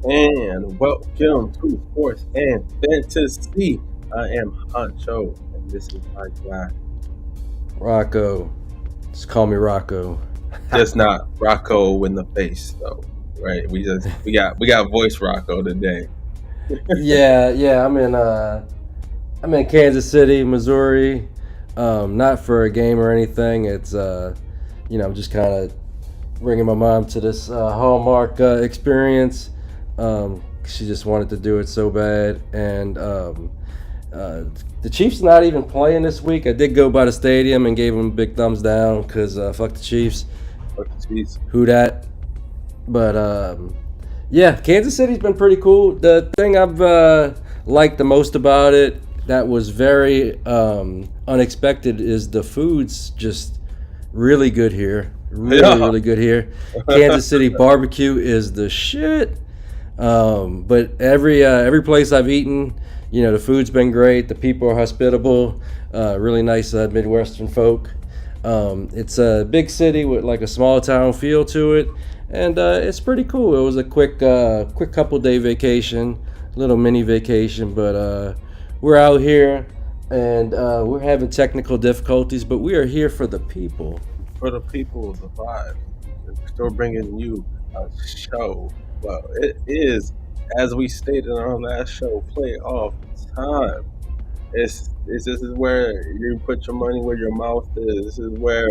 And welcome to Sports and Fantasy. I am Honcho, and this is my guy. Rocco. Just call me Rocco. Just not Rocco in the face, though. Right? We got voice Rocco today. Yeah. I'm in Kansas City, Missouri. Not for a game or anything. It's I'm just kind of bringing my mom to this Hallmark experience. She just wanted to do it so bad, and the Chiefs not even playing this week. I did go by the stadium and gave them a big thumbs down because fuck the Chiefs. Fuck the Chiefs. Who that? But yeah, Kansas City's been pretty cool. The thing I've liked the most about it that was very unexpected is the food's just really good here. Really good here. Kansas City barbecue is the shit. But every place I've eaten, the food's been great. The people are hospitable. Really nice Midwestern folk. It's a big city with like a small town feel to it, and it's pretty cool. It was a quick couple day vacation, little mini vacation, but we're out here and we're having technical difficulties, but we are here for the people. For the people, the vibe. Still bringing you a show. Well, it is, as we stated on our last show, playoff time. This is where you put your money where your mouth is. This is where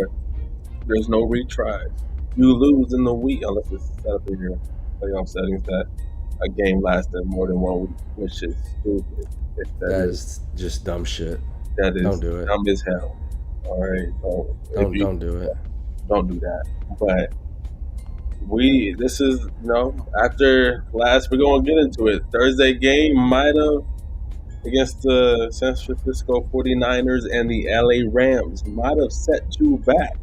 there's no retries. You lose in the week unless it's set up in your playoff settings that a game lasted more than 1 week, which is stupid. If That is just dumb shit. that is Don't do it. dumb as hell. All right, so Don't do it. don't do that. But this is after last we're gonna get into it. Thursday game might have against the San Francisco 49ers and the LA Rams might have set you back.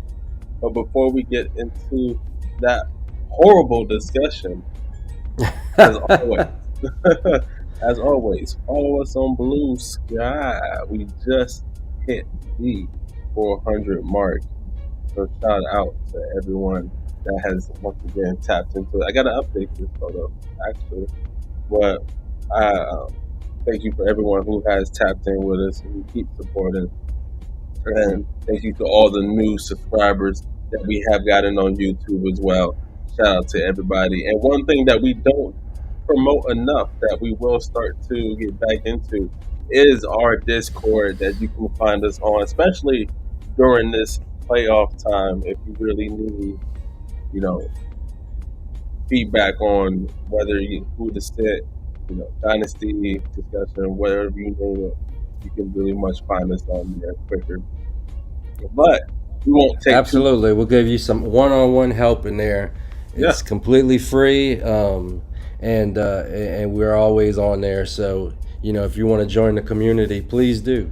But before we get into that horrible discussion, as always, as always, follow us on Blue Sky. We just hit the 400 mark. So shout out to everyone that has once again tapped into it. I got to update this photo actually, but thank you for everyone who has tapped in with us and who keep supporting. And thank you to all the new subscribers that we have gotten on YouTube as well. Shout out to everybody. And one thing that we don't promote enough that we will start to get back into is our Discord that you can find us on, especially during this playoff time. If you really need, feedback on who to sit, Dynasty discussion, whatever you name it, you can really much find us on there quicker. But we won't take Absolutely, we'll give you some one-on-one help in there. It's completely free, and we're always on there. So if you want to join the community, please do.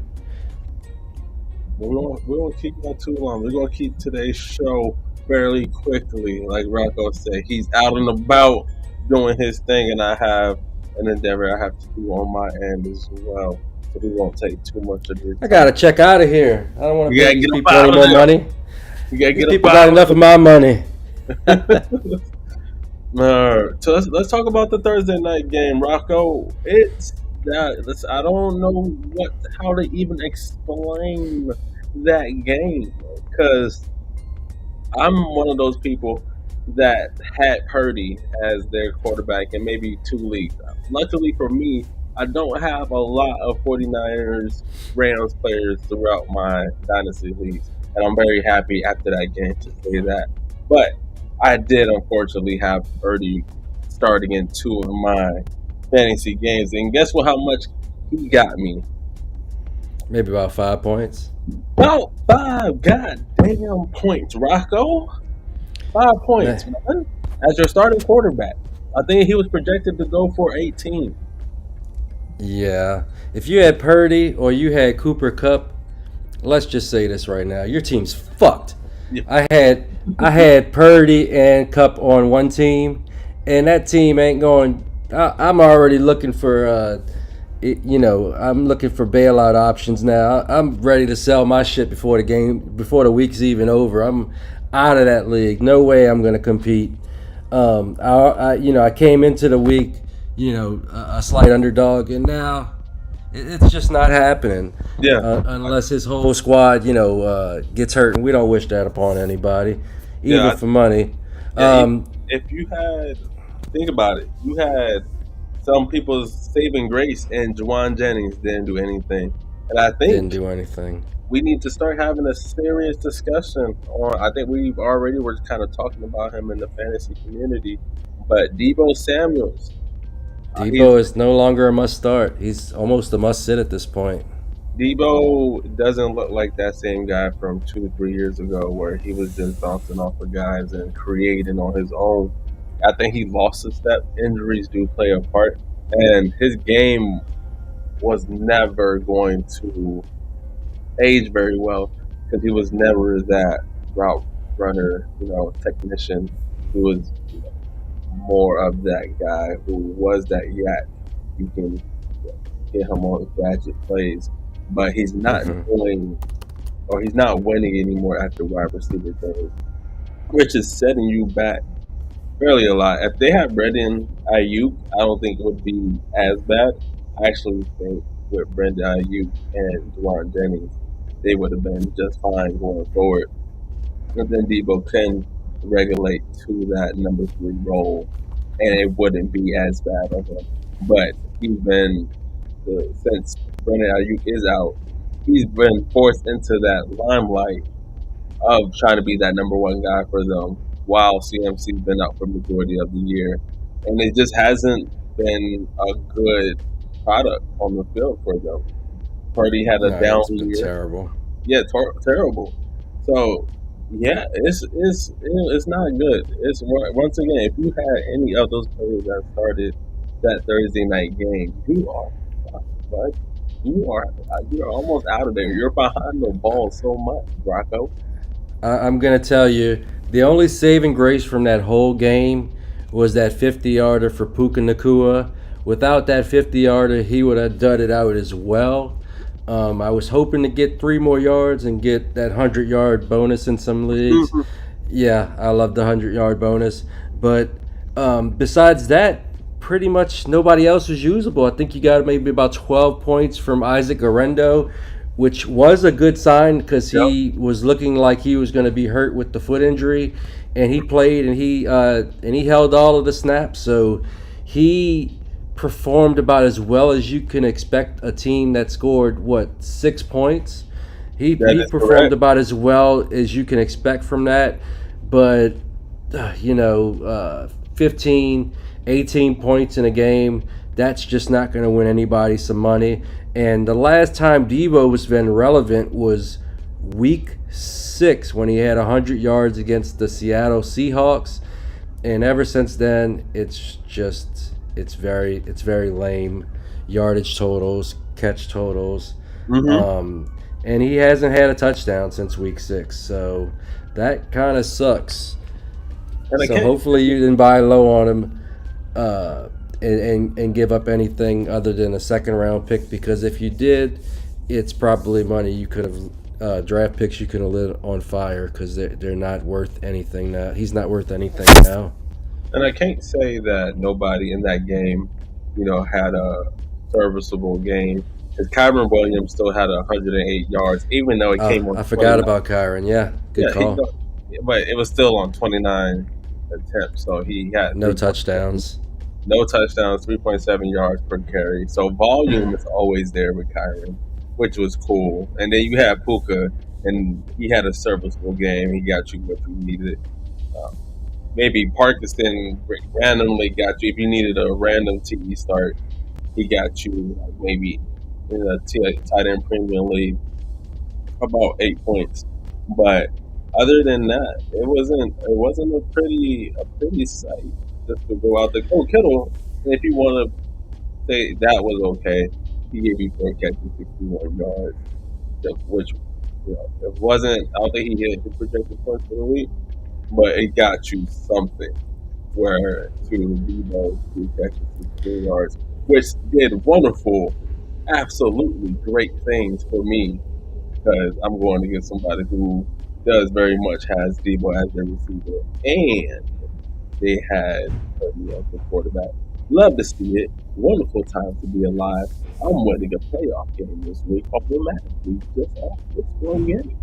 We won't keep that too long. We're gonna keep today's show fairly quickly. Like Rocco said, he's out and about doing his thing, and I have an endeavor I have to do on my end as well. So we won't take too much of this. I gotta check out of here. I don't want to pay these people out any of more there. money. You gotta These get people up got out enough of my money. So let's talk about the Thursday night game, Rocco. It's that I don't know how to even explain that game because I'm one of those people that had Purdy as their quarterback in maybe 2 leagues. Luckily for me, I don't have a lot of 49ers Rams players throughout my dynasty leagues, and I'm very happy after that game to say that. But I did unfortunately have Purdy starting in 2 of my fantasy games, and guess what? How much he got me? Maybe about 5 points. About 5 goddamn points, Rocco. 5 points, man. As your starting quarterback, I think he was projected to go for 18. Yeah, if you had Purdy or you had Cooper Kupp, let's just say this right now: your team's fucked. Yeah. I had Purdy and Kupp on one team, and that team ain't going. I'm already looking for, I'm looking for bailout options now. I'm ready to sell my shit before the week's even over. I'm out of that league. No way I'm going to compete. I came into the week a slight underdog, and now it's just not happening Yeah, unless his whole squad, gets hurt, and we don't wish that upon anybody, yeah, even for money. yeah. Even Um, if you had, think about it, you had some people's saving grace, and Juwan Jennings didn't do anything. And I didn't think do anything. we need to start having a serious discussion on. I think we've already were kind of talking about him in the fantasy community, but Debo Samuels, he's Debo is no longer a must start. He's almost a must sit at this point. Debo doesn't look like that same guy from 2 3 years ago where he was just bouncing off of guys and creating on his own. I think he lost a step. Injuries do play a part, and his game was never going to age very well because he was never that route runner, technician. He was more of that guy who was that yak. You can get him on gadget plays, but he's not Hmm. doing or he's not winning anymore after wide receiver things, which is setting you back fairly a lot. If they had Brendan Ayuk, I don't think it would be as bad. I actually think with Brendan Ayuk and Juwan Jennings, they would have been just fine going forward. And then Debo can regulate to that number three role, and it wouldn't be as bad of him. But he's been since Brendan Ayuk is out, he's been forced into that limelight of trying to be that number one guy for them while CMC's been out for majority of the year. And it just hasn't been a good product on the field for them. Purdy had a No, down it's been year. terrible. Yeah, terrible. So yeah, it's not good. It's once again, if you had any of those players that started that Thursday night game, you are fucked, bud. You are almost out of there. You're behind the ball so much, Rocco. I'm gonna tell you, the only saving grace from that whole game was that 50-yarder for Puka Nakua. Without that 50-yarder, he would have dudded out as well. I was hoping to get 3 more yards and get that 100-yard bonus in some leagues. Yeah, I love the 100-yard bonus. But besides that, pretty much nobody else was usable. I think you got maybe about 12 points from Isaac Arendo, which was a good sign because Yep, he was looking like he was going to be hurt with the foot injury, and he played and he held all of the snaps. So he performed about as well as you can expect a team that scored 6 points. that He is performed correct. about as well as you can expect from that, but 15, 18 points in a game, that's just not going to win anybody some money. And the last time Debo was been relevant was week 6 when he had 100 yards against the Seattle Seahawks. And ever since then, it's very lame yardage totals, catch totals. Hmm. And he hasn't had a touchdown since week 6. So that kind of sucks. And I So can't. hopefully you didn't buy low on him, and give up anything other than a second round pick, because if you did, it's probably money you could have, draft picks you could have lit on fire, because they're not worth anything now. He's not worth anything now. And I can't say that nobody in that game, had a serviceable game. Because Kyron Williams still had 108 yards, even though it came on I forgot 29. about Kyron. Yeah, good Yeah, call. but it was still on 29 attempts. So he had No 3.7, touchdowns. no touchdowns, 3.7 yards per carry. So volume is always there with Kyron, which was cool. And then you had Puka, and he had a serviceable game. He got you what you needed. Um, Maybe Parkinson randomly got you if you needed a random TE start. He got you maybe in a tight end premium league about 8 points. But other than that, it wasn't a pretty sight just to go out there. Oh, Kittle, if you want to say that was okay, he gave you 4 catches, 61 yards, which it wasn't. I don't think he hit his projected points for the week, but it got you something. Where to Debo 3 catches, 16 yards, which did wonderful, absolutely great things for me because I'm going to get somebody who does very much has Debo as their receiver, and they had Purdy as the quarterback. Love to see it. Wonderful time to be alive. I'm winning a playoff game this week automatically just off this one game.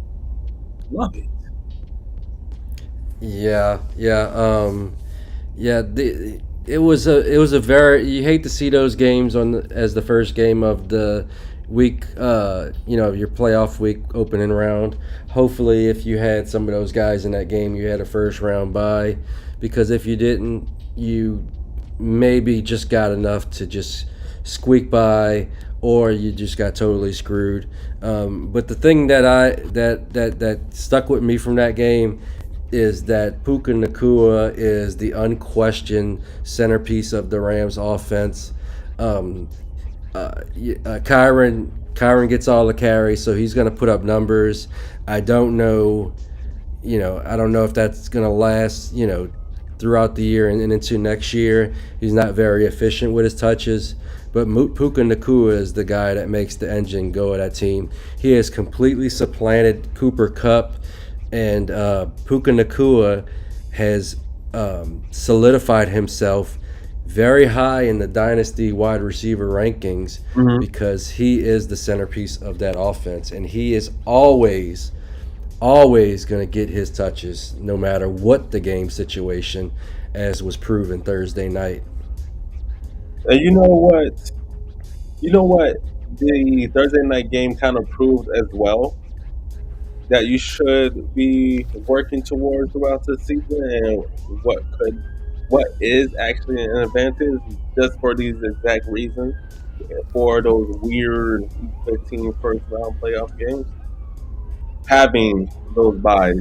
Love it. Yeah, yeah, yeah. It was a very, you hate to see those games as the first game of the week. Your playoff week opening round. Hopefully, if you had some of those guys in that game, you had a first round bye, because if you didn't, you maybe just got enough to just squeak by, or you just got totally screwed. But the thing that stuck with me from that game is that Puka Nakua is the unquestioned centerpiece of the Rams offense. Um, Kyron gets all the carries, so he's going to put up numbers. I don't know, I don't know if that's going to last, throughout the year and into next year. He's not very efficient with his touches, but Puka Nakua is the guy that makes the engine go of that team. He has completely supplanted Cooper Kupp, and Puka Nakua has solidified himself very high in the Dynasty wide receiver rankings, Hmm. because he is the centerpiece of that offense, and he is always going to get his touches no matter what the game situation, as was proven Thursday night. And you know what? You know what? The Thursday night game kind of proved as well that you should be working towards throughout the season, and what is actually an advantage just for these exact reasons, for those weird Week 15 first round playoff games, having those buys,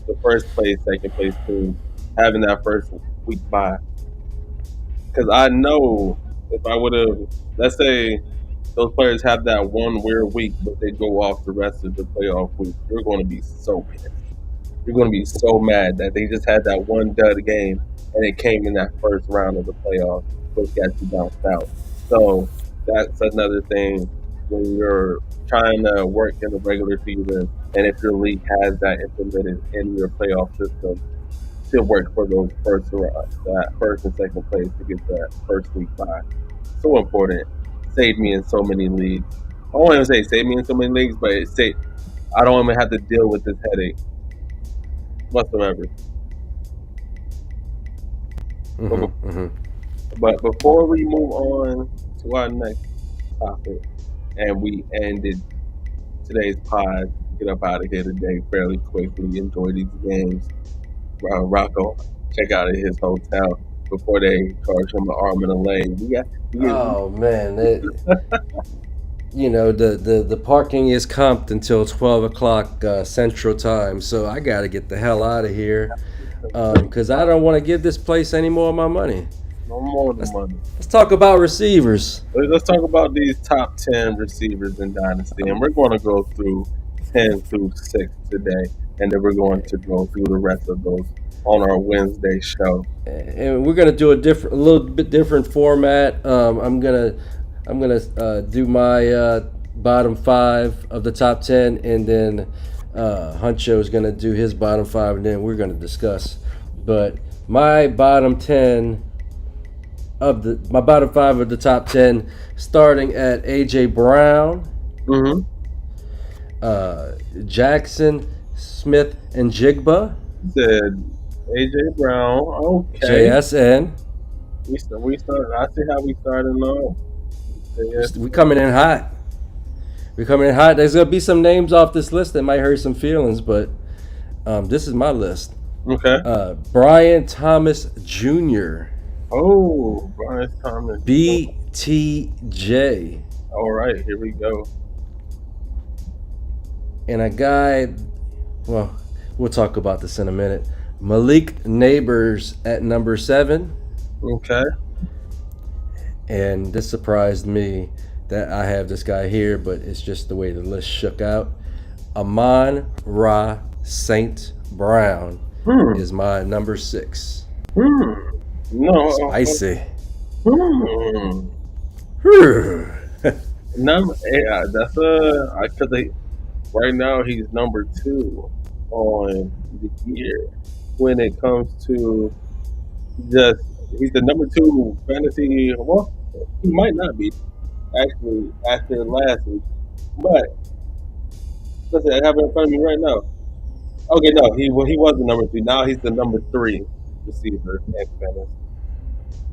the first place, second place team, having that first week bye. Because I know if I would have, let's say those players have that one weird week, but they go off the rest of the playoff week, you're going to be so pissed. You're going to be so mad that they just had that one dud game and it came in that first round of the playoffs, which got you bounced out. So that's another thing when you're trying to work in the regular season, and if your league has that implemented in your playoff system, to work for those that first and second place to get that first week bye. So important. Saved me in so many leagues. I won't even say save me in so many leagues, but it saved. I don't even have to deal with this headache whatsoever. But, Hmm, hmm. but before we move on to our next topic, and we ended today's pod, get up out of here today fairly quickly. Enjoy these games. Rocco, check out at his hotel before they charge him an arm and a leg. We Oh man, the parking is comped until 12 o'clock Central Time, so I got to get the hell out of here, because I don't want to give this place any more of my money. no more than Let's money. let's talk about receivers. Let's talk about these top 10 receivers in Dynasty, and we're going to go through 10 through 6 today, and then we're going to go through the rest of those on our Wednesday show. And we're gonna do a little bit different format. I'm gonna do my bottom five of the top 10, and then Huncho is gonna do his bottom five, and then we're gonna discuss. But my bottom five of the top 10, starting at AJ Brown, Mm-hmm. uh, Jackson, Smith, and Jigba, Said AJ Brown. Okay, JSN. we started. I see how we started off. Yes. We coming in hot. We're coming in hot. There's gonna be some names off this list that might hurt some feelings, but this is my list. Okay. Brian Thomas Jr., Oh, Brian Thomas. BTJ, All right, here we go. and a guy. Well, we'll talk about this in a minute. Malik Neighbors at number 7, Okay. and this surprised me that I have this guy here, but it's just the way the list shook out. Amon Ra Saint Brown Hmm. is my number 6. Hmm. No. Spicy. Hmm. Number. Yeah, that's because right now he's number 2 on the year when it comes to just He's the number two fantasy. Well, he might not be actually after last week, but listen, I have it in front of me right now. Okay, no, he was the number three. Now he's the number three receiver in fantasy.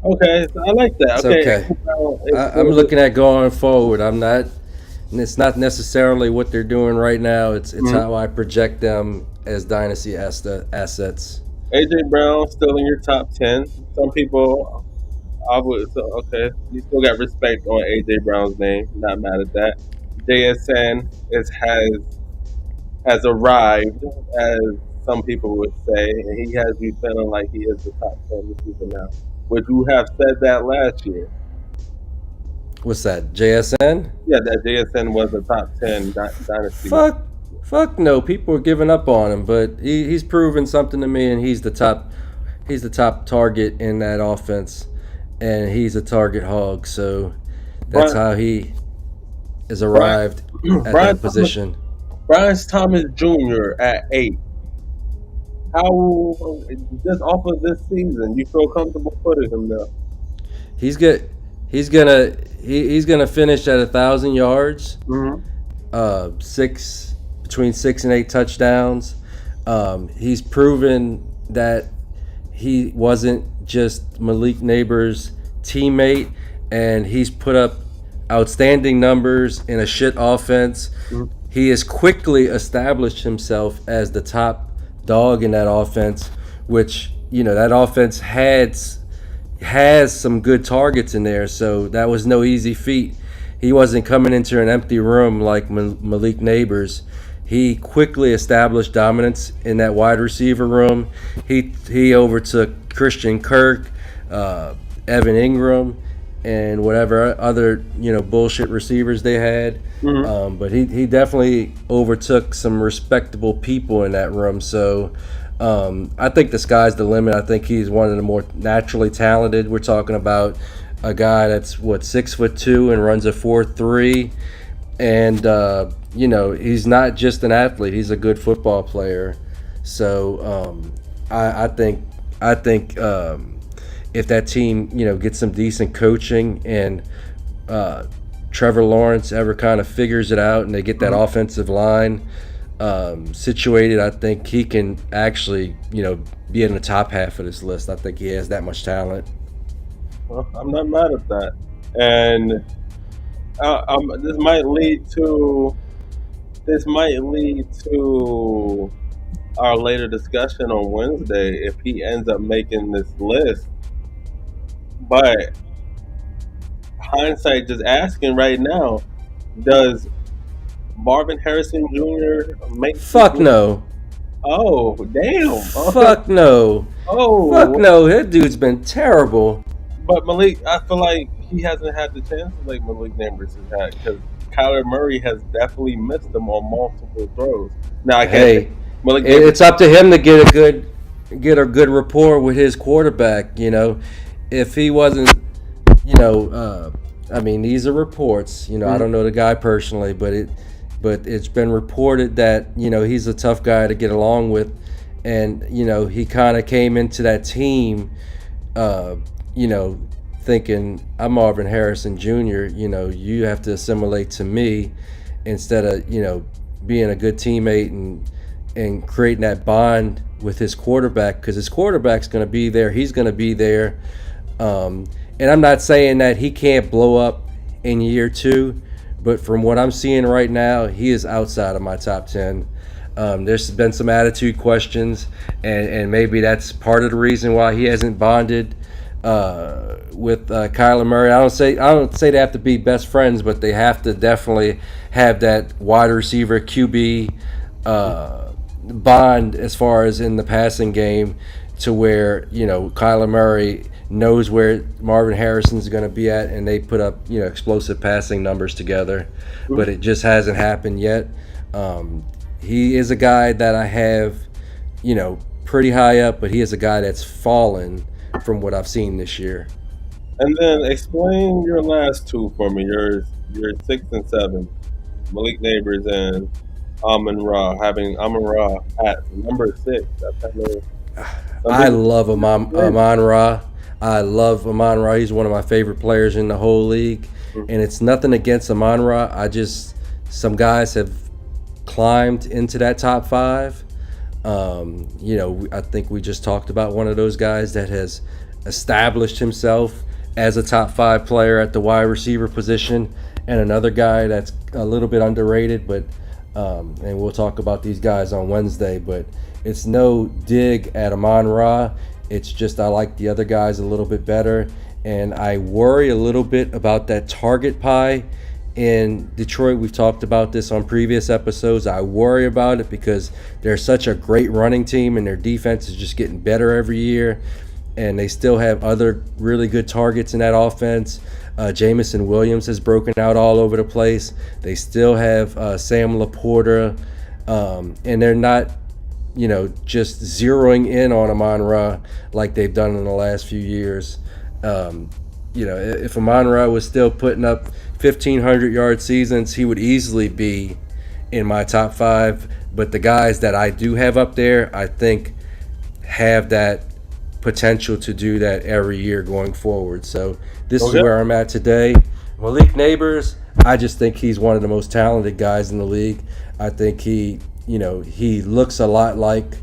Okay, so I like that. It's Okay, okay. AJ Brown is I'm still. looking at going forward. I'm not. It's not necessarily what they're doing right now. It's Mhm. how I project them as dynasty assets. AJ Brown still in your top 10. Some people, I would, so, okay, you still got respect on AJ Brown's name. Not mad at that. JSN has arrived, as some people would say, and he has you feeling like he is the top 10 receiver now. Would you have said that last year? What's that? JSN? Yeah, that JSN was a top 10 dynasty. Fuck, fuck no. People are giving up on him, but he's proven something to me, and he's the top. He's the top target in that offense, and he's a target hog. So that's Brian, how he has Brian, arrived at Brian that Thomas, position. Brian Thomas Jr. at 8. How just off of this season, you feel comfortable putting him there? He's good. He's gonna finish at 1,000 yards, Hmm. six between 6 and 8 touchdowns. He's proven that he wasn't just Malik Neighbors' teammate, and he's put up outstanding numbers in a shit offense. He has quickly established himself as the top dog in that offense, which that offense has some good targets in there, so that was no easy feat. He wasn't coming into an empty room like Malik Neighbors. He quickly established dominance in that wide receiver room. He overtook Christian Kirk, Evan Ingram, and whatever other bullshit receivers they had. Hmm. But he definitely overtook some respectable people in that room. So I think the sky's the limit. I think he's one of the more naturally talented. We're talking about a guy that's 6'2" and runs a 4.3, and he's not just an athlete. He's a good football player. So I think if that team gets some decent coaching and Trevor Lawrence ever kind of figures it out and they get that offensive line situated, I think he can actually be in the top half of this list. I think he has that much talent. Well, I'm not mad at that, and this might lead to our later discussion on Wednesday if he ends up making this list. But hindsight, just asking right now, does Marvin Harrison Jr. make this Fuck list? no. Oh, damn. Fuck no. Fuck Oh, no. That dude's been terrible. but Malik, I feel like he hasn't had the chance like Malik Neighbors has had because Kyler Murray has definitely missed them on multiple throws. Now I can't say Hey, Malik Neighbors. it's up to him to get a good rapport with his quarterback. If he wasn't, I mean, these are reports. I don't know the guy personally, but it's been reported that he's a tough guy to get along with, and he kind of came into that team, uh, thinking I'm Marvin Harrison Jr. You have to assimilate to me instead of being a good teammate and creating that bond with his quarterback, because his quarterback's going to be there. He's going to be there. And I'm not saying that he can't blow up in year two, but from what I'm seeing right now, he is outside of my top 10. There's been some attitude questions, and maybe that's part of the reason why he hasn't bonded with Kyler Murray. I don't say they have to be best friends, but they have to definitely have that wide receiver QB bond as far as in the passing game, to where Kyler Murray knows where Marvin Harrison's going to be at, and they put up explosive passing numbers together. But it just hasn't happened yet. He is a guy that I have pretty high up, but he is a guy that's fallen from what I've seen this year. And then explain your last two for me. Your 6 and 7, Malik Neighbors and Amon Ra. Having Amon Ra at number 6. That's kind of some I people. love Amon Ra. I love Amon Ra. He's one of my favorite players in the whole league. Mm. And it's nothing against Amon Ra. Some guys have climbed into that top five. I think we just talked about one of those guys that has established himself as a top five player at the wide receiver position, and another guy that's a little bit underrated, but and we'll talk about these guys on Wednesday. But it's no dig at Amon Ra. It's just I like the other guys a little bit better, and I worry a little bit about that target pie in Detroit. We've talked about this on previous episodes. I worry about it because they're such a great running team and their defense is just getting better every year. And they still have other really good targets in that offense. Jamison Williams has broken out all over the place. They still have Sam Laporta. And they're not, just zeroing in on Amon Ra like they've done in the last few years. If Amon Ra was still putting up 1,500-yard seasons, he would easily be in my top five. But the guys that I do have up there, I think, have that potential to do that every year going forward. So this is where I'm at today. Malik Neighbors, I just think he's one of the most talented guys in the league. I think he looks a lot like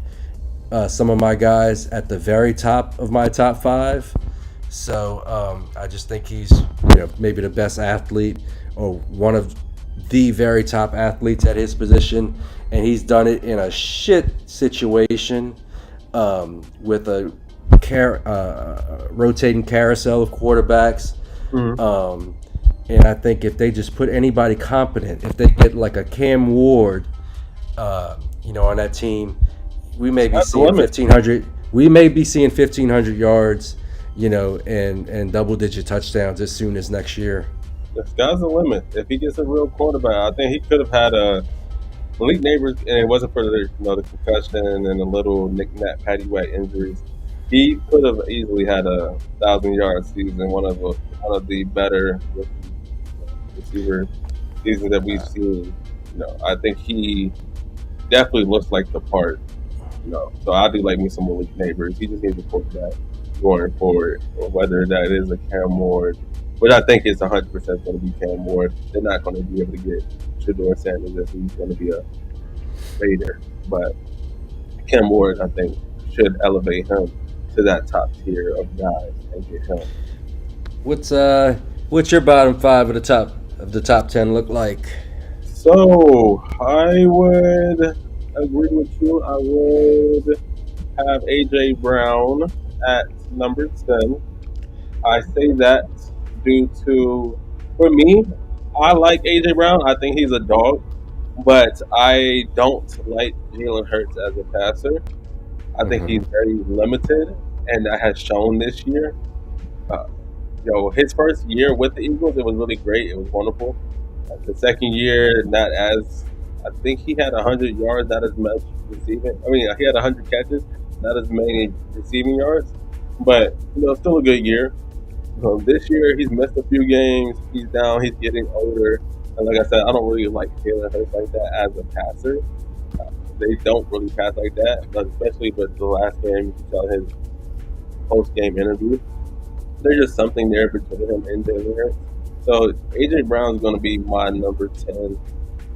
some of my guys at the very top of my top five. So I just think he's maybe the best athlete or one of the very top athletes at his position, and he's done it in a shit situation with a rotating carousel of quarterbacks. Mm-hmm. And I think if they just put anybody competent, if they get like a Cam Ward, on that team, we may be seeing 1,500. We may be seeing 1,500 yards, and double-digit touchdowns as soon as next year. The sky's the limit. If he gets a real quarterback, I think he could have had a Malik Neighbors, and it wasn't for the concussion and the little knick-knack paddywhack injuries. He could have easily had a 1,000-yard season, one of the better receiver seasons that we've seen. I think he definitely looks like the part. So I do like me some Malik Neighbors. He just needs a quarterback going forward, or whether that is a Cam Ward, which I think is 100% going to be Cam Ward. They're not going to be able to get Shedeur Sanders if he's going to be a Raider, but Cam Ward, I think, should elevate him to that top tier of guys and get him. What's your bottom five of the top 10 look like? So I would agree with you. I would have AJ Brown at number 10. I say that due to, for me, I like AJ Brown. I think he's a dog, but I don't like Jalen Hurts as a passer. I think he's very limited, and that has shown this year. His first year with the Eagles, it was really great. It was wonderful. The second year, not as. I think he had 100 yards, not as much receiving. I mean, he had 100 catches, not as many receiving yards, but still a good year. This year, he's missed a few games. He's down. He's getting older, and like I said, I don't really like Jalen Hurts like that as a passer. They don't really pass like that, but especially with the last game. You can tell his post-game interview. There's just something there between him and Jalen Hurts. So AJ Brown's going to be my number 10.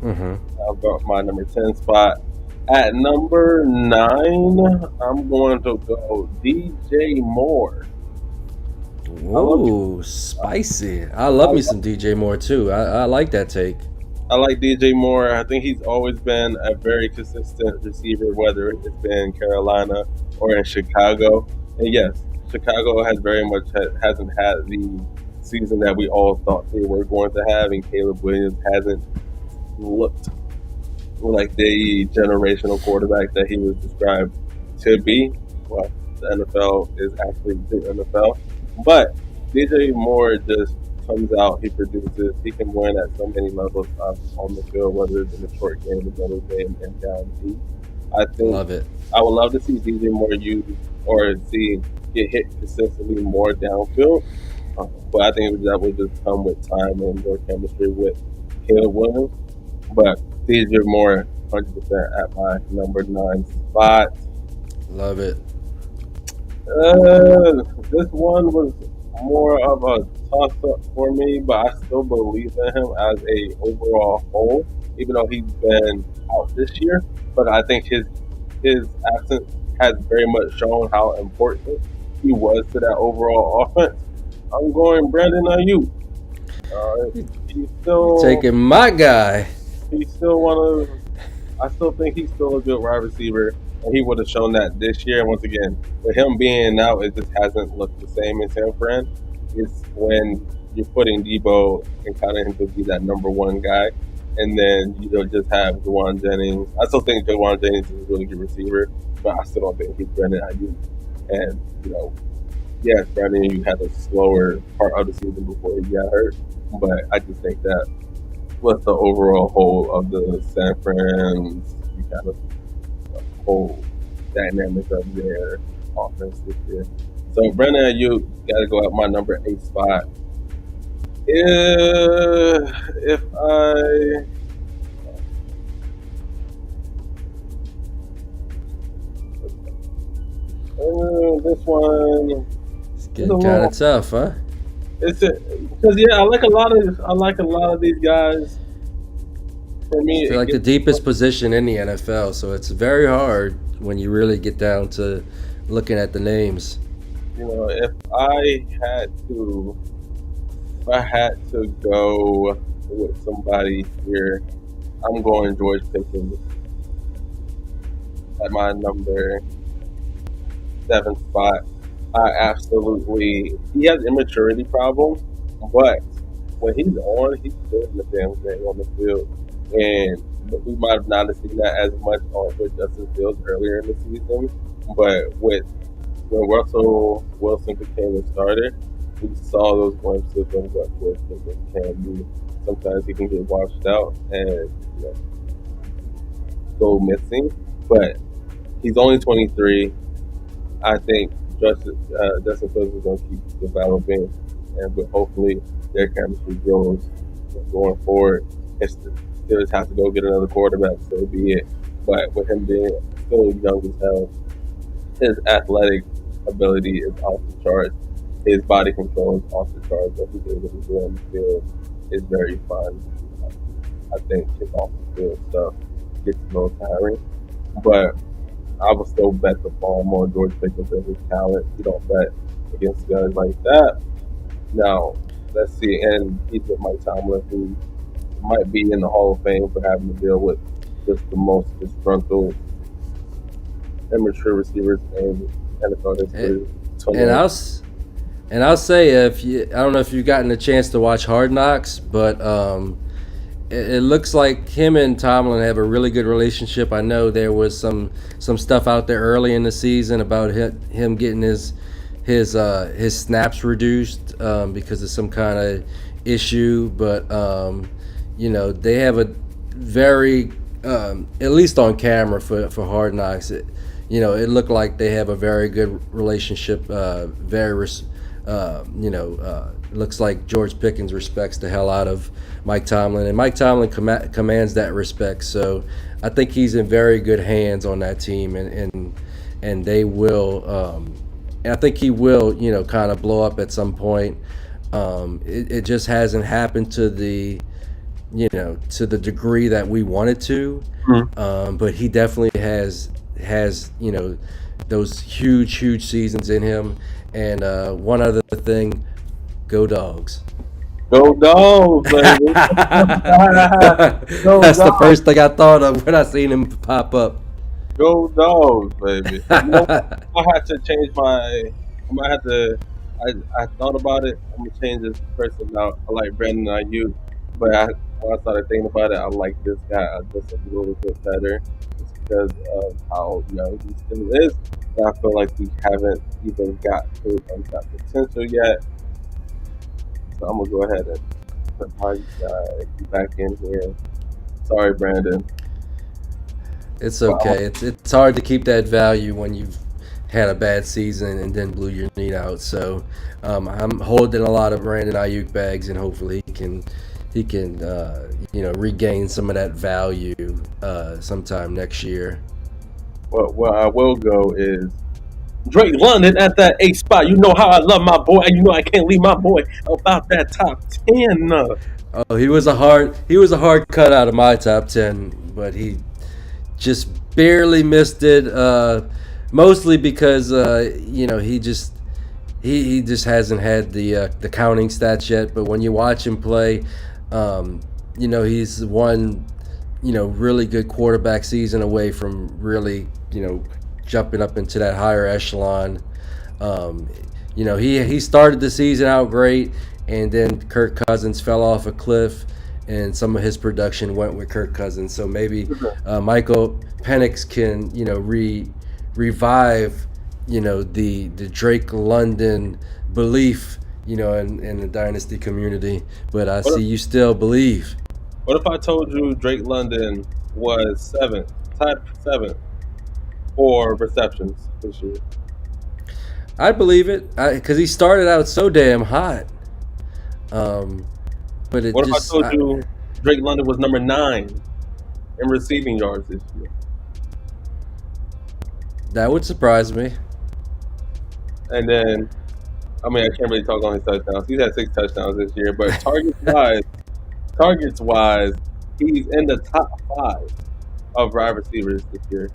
I've got my number 10 spot. At number 9, I'm going to go DJ Moore. Whoa, spicy. I love me some DJ Moore too. I like that take. I like DJ Moore. I think he's always been a very consistent receiver, whether it's been Carolina or in Chicago. And yes, Chicago has hasn't had the season that we all thought they were going to have, and Caleb Williams hasn't looked like the generational quarterback that he was described to be. Well, the NFL is actually the NFL. But DJ Moore just comes out, he produces, he can win at so many levels on the field, whether it's in the short game, the middle game, and down deep. I think Love it. I would love to see DJ Moore get hit consistently more downfield. But I think that would just come with time and more chemistry with Caleb Williams. But DJ Moore, 100% at my number 9 spot. Love it. This one was more of a toss-up for me, but I still believe in him as a overall whole, even though he's been out this year. But I think his absence has very much shown how important he was to that overall offense. I'm going Brandon Ayuk. He's You're still taking my guy. he's still one of I still think he's still a good wide receiver, and he would have shown that this year. Once again, with him being out, it just hasn't looked the same in San Fran. It's when you're putting Debo and kind of him to be that number one guy, and then you'll just have Jawan Jennings. I still think Jawan Jennings is a really good receiver, but I still don't think he's Brandon Ayuk. And yes, Brandon Ayuk had a slower part of the season before he got hurt, but I just think that with the overall whole of the San Fran kind of whole dynamic of their offense this year. So Brandon, you got to go at my number 8 spot. If I this one It's is a getting kind little of tough, huh? it's because I like a lot of these guys. For me, I feel it like the gets deepest position in the NFL, so it's very hard when you really get down to looking at the names. if I had to go with somebody here, I'm going George Pickens at my number 7 spot. He has immaturity problems, but when he's on, he's doing the damn thing on the field. And we might have not seen that as much on with Justin Fields earlier in the season, but with when Russell Wilson became a starter, we saw those glimpses of what George Pickens can do. Sometimes he can get washed out and go missing, but he's only 23. I think Justin Fields is going to keep developing, and but hopefully their chemistry grows going forward. It's Steelers have to go get another quarterback, so be it. But with him being still young as hell, his athletic ability is off the charts. His body control is off the charts. What he's able to do on the field is very fun. I think his off the field stuff gets a little tiring, but I would still bet the farm on George Pickens and his talent. You don't bet against guys like that. Now, let's see. And he's with Mike Tomlin, who might be in the Hall of Fame for having to deal with just the most disgruntled, immature receivers in NFL And, history. and 20. I'll and I'll say I don't know if you've gotten a chance to watch Hard Knocks, but it looks like him and Tomlin have a really good relationship. I know there was some stuff out there early in the season about him getting his snaps reduced because of some kind of issue, but they have a very at least on camera for Hard Knocks. It looked like they have a very good relationship. Looks like George Pickens respects the hell out of Mike Tomlin, and Mike Tomlin commands that respect. So I think he's in very good hands on that team, and they will. And I think he will, kind of blow up at some point. It just hasn't happened to the degree that we wanted to. But he definitely has those huge seasons in him. And one other thing, go Dogs. Go Dogs, baby. Go That's the Dogs. first thing I thought of when I seen him pop up. Go Dogs, baby. I had to change my. I might have to. I thought about it. I'm gonna change this person out. I like Brandon Ayuk, but when I started thinking about it, I like this guy just a little bit better, just because of how young he still is. And I feel like we haven't even got to his untapped potential yet. So I'm gonna go ahead and put my guy back in here. Sorry, Brandon. It's But I'm okay. It's hard to keep that value when you've had a bad season and then blew your knee out. So I'm holding a lot of Brandon Ayuk bags, and hopefully he can regain some of that value sometime next year. what I will go is Drake London at that 8 spot. You know how I love my boy, and you know I can't leave my boy about that top 10. Oh, he was a hard cut out of my top 10, but he just barely missed it. Mostly because he just hasn't had the counting stats yet. But when you watch him play, he's one really good quarterback season away from really jumping up into that higher echelon. He started the season out great, and then Kirk Cousins fell off a cliff, and some of his production went with Kirk Cousins. So maybe Michael Penix can revive the Drake London belief in the Dynasty community. But I What see if, you still believe. what if I told you Drake London was seventh, top seventh for receptions this year? I believe it because he started out so damn hot. Um, but it What if I just told you Drake London was number 9 in receiving yards this year? that would surprise me. And then, I mean, I can't really talk on his touchdowns. He's had 6 touchdowns this year, but targets wise, he's in the top 5 of wide receivers this year.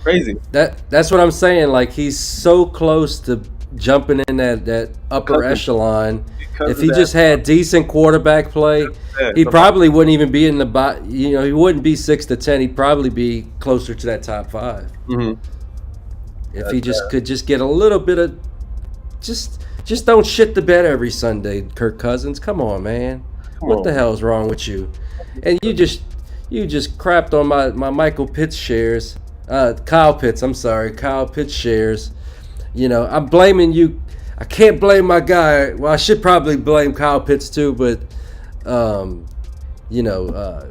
Crazy. That's what I'm saying. Like he's so close to jumping in that upper Because of, echelon. because If of he that, just had decent quarterback play, he somebody, probably wouldn't even be in the he wouldn't be 6 to 10. He'd probably be closer to that top 5 mhm, if that's he just could just get a little bit of just don't shit the bed every Sunday, Kirk Cousins. Come on, man. come What the on. hell's wrong with you? And you just crapped on my Michael Pitts shares. Kyle Pitts, I'm sorry, Kyle Pitts shares. I'm blaming you. I can't blame my guy. Well, I should probably blame Kyle Pitts too, but um, you know, uh,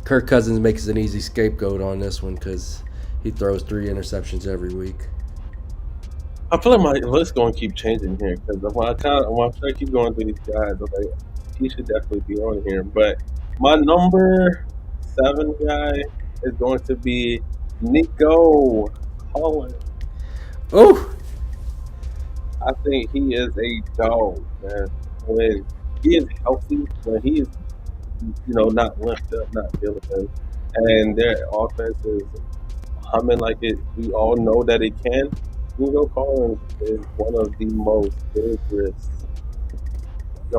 Kirk Cousins makes an easy scapegoat on this one because he throws 3 interceptions every week. I feel like my list going to keep changing here because when I try to keep going through these guys, I'm like, he should definitely be on here. But my number 7 guy is going to be Nico Collins. Oh, I think he is a dog, man. When he is healthy, when he is, not limped up, not feeling him, and their offense is humming like it, we all know that it can. Nico Collins is one of the most dangerous,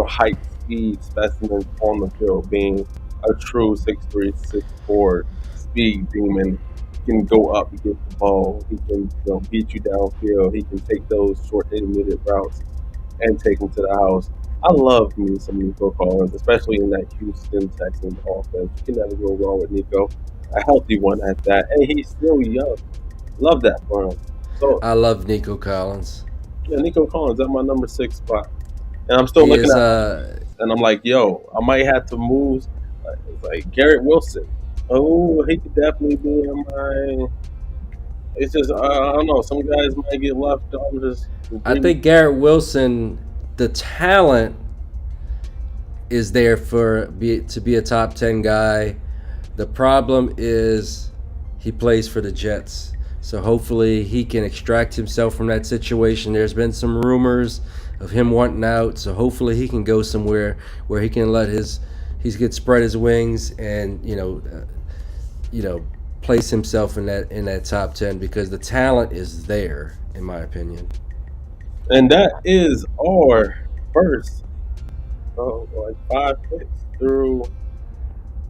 height, speed specimens on the field, being a true 6'3", 6'4" speed demon. He can go up, he gets the ball, he can beat you downfield, he can take those short intermediate routes and take them to the house. I love me some Nico Collins, especially in that Houston Texans offense. You can never go wrong with Nico. A healthy one at that. And he's still young. Love that for him. So, I love Nico Collins. yeah, Nico Collins at my number 6 spot. And I'm still He looking is. at, and I'm like, yo, I might have to move. Like Garrett Wilson. Oh, he could definitely be in my. It's just, I don't know. Some guys might get left off. Just I think Garrett Wilson, the talent is there to be a top 10 guy. The problem is he plays for the Jets. So hopefully he can extract himself from that situation. There's been some rumors of him wanting out, so hopefully he can go somewhere where he can he could spread his wings and place himself in that top 10 because the talent is there, in my opinion. And that is our first, like 5 picks through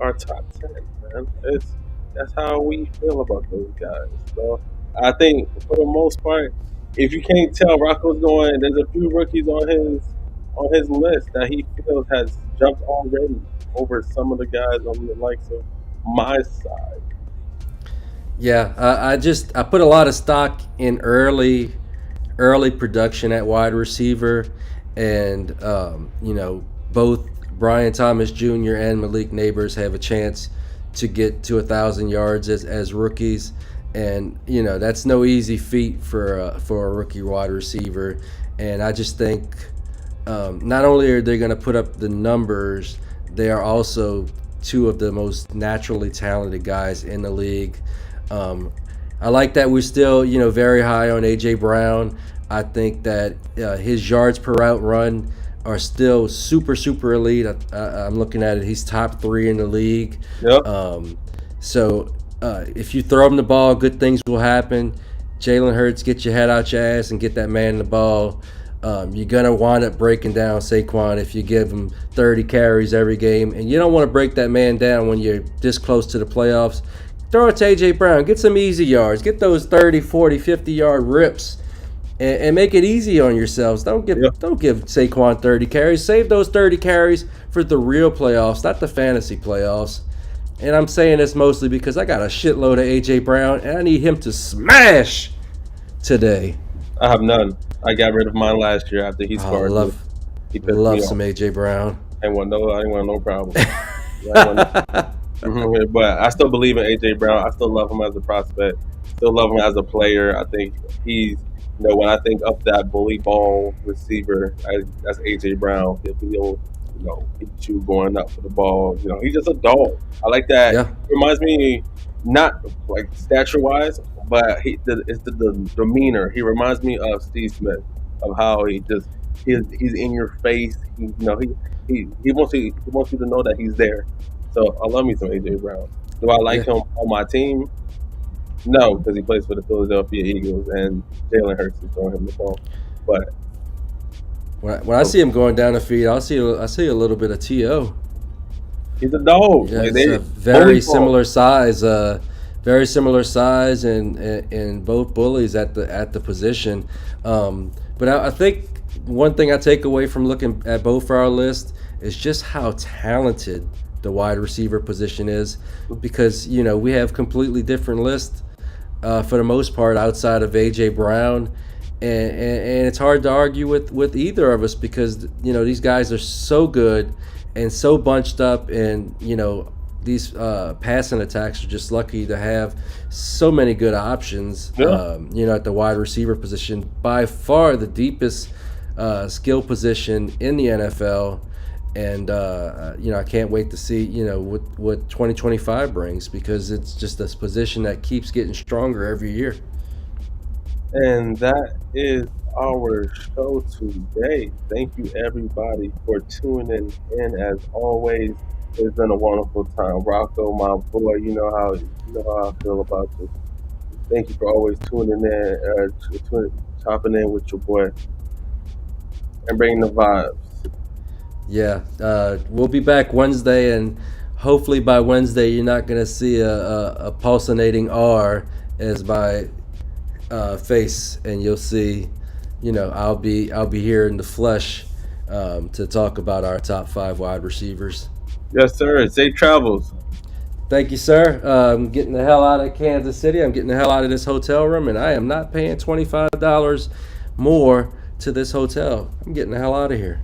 our top 10, man. That's how we feel about those guys. So I think for the most part, if you can't tell, Rocco's going. There's a few rookies on his list that he feels has jumped already over some of the guys on the likes of my side. Yeah, I put a lot of stock in early production at wide receiver, and both Brian Thomas Jr. and Malik Neighbors have a chance to get to 1,000 yards as rookies, and that's no easy feat for a rookie wide receiver. And I just think not only are they going to put up the numbers, they are also 2 of the most naturally talented guys in the league. I like that we're still, very high on AJ Brown. I think that his yards per route run are still super, super elite. I'm looking at it; he's top 3 in the league. Yep. So if you throw him the ball, good things will happen. Jalen Hurts, get your head out your ass and get that man the ball. You're going to wind up breaking down Saquon if you give him 30 carries every game. And you don't want to break that man down when you're this close to the playoffs. Throw it to A.J. Brown. Get some easy yards. Get those 30, 40, 50-yard rips and make it easy on yourselves. Don't give Saquon 30 carries. Save those 30 carries for the real playoffs, not the fantasy playoffs. And I'm saying this mostly because I got a shitload of A.J. Brown, and I need him to smash today. I have none. I got rid of mine last year after he scored. He love some A.J. Brown. I ain't want no problem. But I still believe in AJ Brown. I still love him as a prospect. Still love him as a player. I think he's, when I think of that bully ball receiver, that's AJ Brown. He'll hit you going up for the ball. He's just a dog. I like that. Yeah. It reminds me, not like stature wise, but it's the demeanor. He reminds me of Steve Smith, of how he's in your face. He wants you to know that he's there. So I love me some AJ Brown. Do I like him on my team? No, because he plays for the Philadelphia Eagles and Jalen Hurts is throwing him the ball. But when I see him going down the field, I see a little bit of T.O. He's a dog. Yeah, it's a very similar size. Very similar size and both bullies at the position. But I think one thing I take away from looking at both our list is just how talented the wide receiver position is, because we have completely different lists for the most part outside of AJ Brown, and it's hard to argue with either of us because these guys are so good and so bunched up, and these passing attacks are just lucky to have so many good options. At the wide receiver position, by far the deepest skill position in the NFL. And I can't wait to see what 2025 brings, because it's just this position that keeps getting stronger every year. And that is our show today. Thank you everybody for tuning in. As always, it's been a wonderful time. Rocco, my boy, you know how I feel about you. Thank you for always tuning in, chopping in with your boy, and bringing the vibes. Yeah, we'll be back Wednesday, and hopefully by Wednesday you're not going to see a pulsating R as my face, and you'll see, I'll be here in the flesh to talk about our top 5 wide receivers. Yes, sir. Safe travels. Thank you, sir. I'm getting the hell out of Kansas City. I'm getting the hell out of this hotel room, and I am not paying $25 more to this hotel. I'm getting the hell out of here.